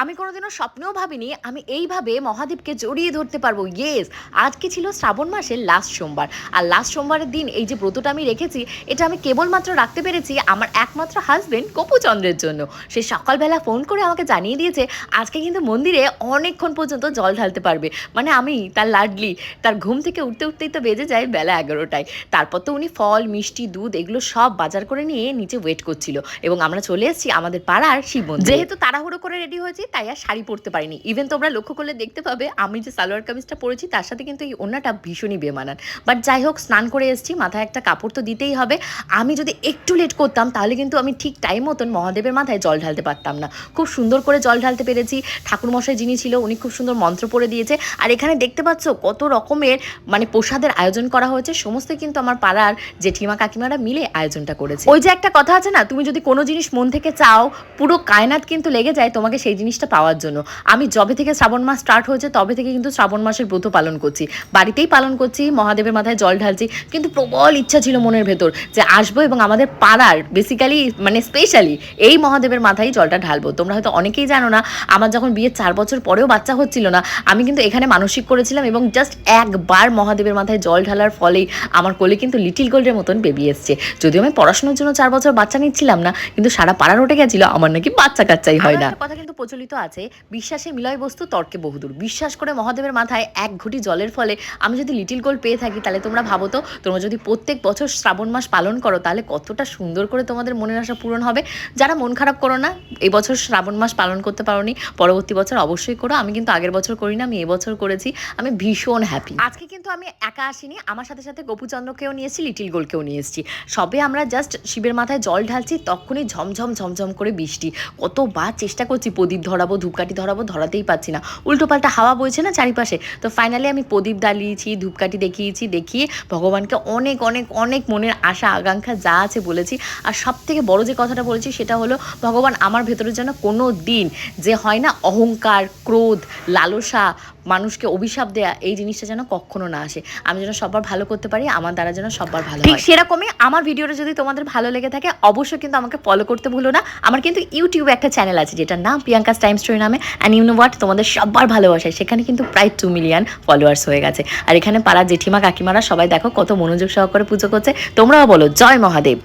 আমি কোনোদিনও স্বপ্নেও ভাবিনি আমি এইভাবে মহাদেবকে জড়িয়ে ধরতে পারবো। ইয়েস, আজকে ছিল শ্রাবণ মাসের লাস্ট সোমবার। আর লাস্ট সোমবারের দিন এই যে ব্রতটা আমি রেখেছি, এটা আমি কেবলমাত্র রাখতে পেরেছি আমার একমাত্র হাজবেন্ড গোপুচন্দ্রের জন্য। সে সকালবেলা ফোন করে আমাকে জানিয়ে দিয়েছে আজকে কিন্তু মন্দিরে অনেকক্ষণ পর্যন্ত জল ঢালতে পারবে। মানে আমি তার লাডলি, তার ঘুম থেকে উঠতে উঠতেই তো বেজে যায় বেলা 11টায়। তারপর তো উনি ফল, মিষ্টি, দুধ এগুলো সব বাজার করে নিয়ে নিচে ওয়েট করছিল এবং আমরা চলে এসেছি আমাদের পাড়ার শিব মন্দিরে। যেহেতু তাড়াহুড়ো করে রেডি হয়েছি তাই আর শাড়ি পরতে পারিনি। ইভেন তোমরা লক্ষ্য করলে দেখতে পাবে আমি যে সালোয়ার কামিজটা পরেছি তার সাথে কিন্তু এই ওড়নাটা ভীষণই বেমানান। বাট যাই হোক, স্নান করে এসেছি, মাথায় একটা কাপড় তো দিতেই হবে। আমি যদি একটু লেট করতাম তাহলে কিন্তু আমি ঠিক টাইম মতন মহাদেবের মাথায় জল ঢালতে পারতাম না। খুব সুন্দর করে জল ঢালতে পেরেছি। ঠাকুরমশাই যিনি ছিল উনি খুব সুন্দর মন্ত্র পড়ে দিয়েছে। আর এখানে দেখতে পাচ্ছ কত রকমের মানে প্রসাদের আয়োজন করা হয়েছে। সমস্ত কিন্তু আমার পাড়ার জেঠিমা কাকিমারা মিলে আয়োজনটা করেছে। ওই যে একটা কথা আছে না, তুমি যদি কোনো জিনিস মন থেকে চাও পুরো কায়নাত কিন্তু লেগে যায় তোমাকে সেই জিনিসটা পাওয়ার জন্য। আমি যবে থেকে শ্রাবণ মাস স্টার্ট হয়েছে তবে থেকে কিন্তু শ্রাবণ মাসের ব্রত পালন করছি, বাড়িতেই পালন করছি, মহাদেবের মাথায় জল ঢালছি। কিন্তু প্রবল ইচ্ছা ছিল মনের ভেতর যে আসবো এবং আমাদের পাড়ার বেসিক্যালি মানে স্পেশালি এই মহাদেবের মাথায় জলটা ঢালবো। তোমরা হয়তো অনেকেই জানো না, আমার যখন বিয়ের 4 বছর পরেও বাচ্চা হচ্ছিল না, আমি কিন্তু এখানে মানসিক করেছিলাম এবং জাস্ট একবার মহাদেবের মাথায় জল ঢালার ফলেই আমার কোলে কিন্তু লিটিল গোল্ডের মতন বেবি এসছে। যদিও আমি পড়াশোনার জন্য 4 বছর বাচ্চা নিচ্ছিলাম না, কিন্তু সারা পাড়া রটে গেছিল আমার নাকি বাচ্চা কাচ্চাই হয় না। কথা কিন্তু প্রচলিত আছে, বিশ্বাসে মিলয় বস্তু তর্কে বহুদূর। বিশ্বাস করে মহাদেবের মাথায় এক ঘটি জলের ফলে আমি যদি লিটিল গোল্ড পেয়ে থাকি, তাহলে তোমরা ভাবো তো, তোমরা যদি প্রত্যেক বছর শ্রাবণ মাস পালন করো তাহলে কতটা সুন্দর করে তোমাদের মনের আশা পূরণ হবে। যারা মন খারাপ করো না, এই বছর শ্রাবণ মাস পালন করতে পারোনি, পরবর্তী বছর অবশ্যই করো। আমি কিন্তু আগের বছর করি না, আমি এবছর করেছি। আমি ভীষণ হ্যাপি। আজকে কিন্তু আমি একা আসিনি, আমার সাথে সাথে গোপুচন্দ্রকেও নিয়ে এসেছি, লিটিল গোল্ডকেও নিয়ে এসেছি। সবে আমরা জাস্ট শিবের মাথায় জল ঢালছি তখনই ঝমঝম ঝমঝম করে বৃষ্টি। কতবার চেষ্টা করছি প্রদীপ ধরাবো, ধূপকাঠি ধরাবো, ধরাতেই পারছি না। উল্টো পাল্টা হাওয়া বইছে না চারিপাশে। তো ফাইনালি আমি প্রদীপ জ্বালিয়েছি, ধূপকাঠি দেখিয়েছি, দেখিয়ে ভগবানকে অনেক অনেক অনেক মনের আশা আকাঙ্ক্ষা যা আছে বলেছি। আর সব থেকে বড় যে কথাটা বলেছি সেটা হলো, ভগবান আমার ভেতরে যেন কোনো দিন যে হয় না অহংকার, ক্রোধ, লালসা, মানুষকে অভিশাপ দেয়া, এই জিনিসটা যেন কখনো না আসে। আমি যেন সবার ভালো করতে পারি, আমার দ্বারা যেন সবার ভালো হয়। ঠিক সেরকমই আমার ভিডিওটা যদি তোমাদের ভালো লেগে থাকে অবশ্যই কিন্তু আমাকে ফলো করতে ভুলো না। আমার কিন্তু ইউটিউবে একটা চ্যানেল আছে যেটার নাম প্রিয়াঙ্কাস টাইম স্টোরি নামে। অ্যান্ড ইউ নো হোয়াট, তোমাদের সবার ভালোবাসায় সেখানে কিন্তু প্রায় 2 মিলিয়ন ফলোয়ার্স হয়ে গেছে। আর এখানে পাড়ার জেঠিমা কাকিমারা সবাই দেখো কত মনোযোগ সহকারে পুজো করছে। তোমরাও বলো জয় মহাদেব।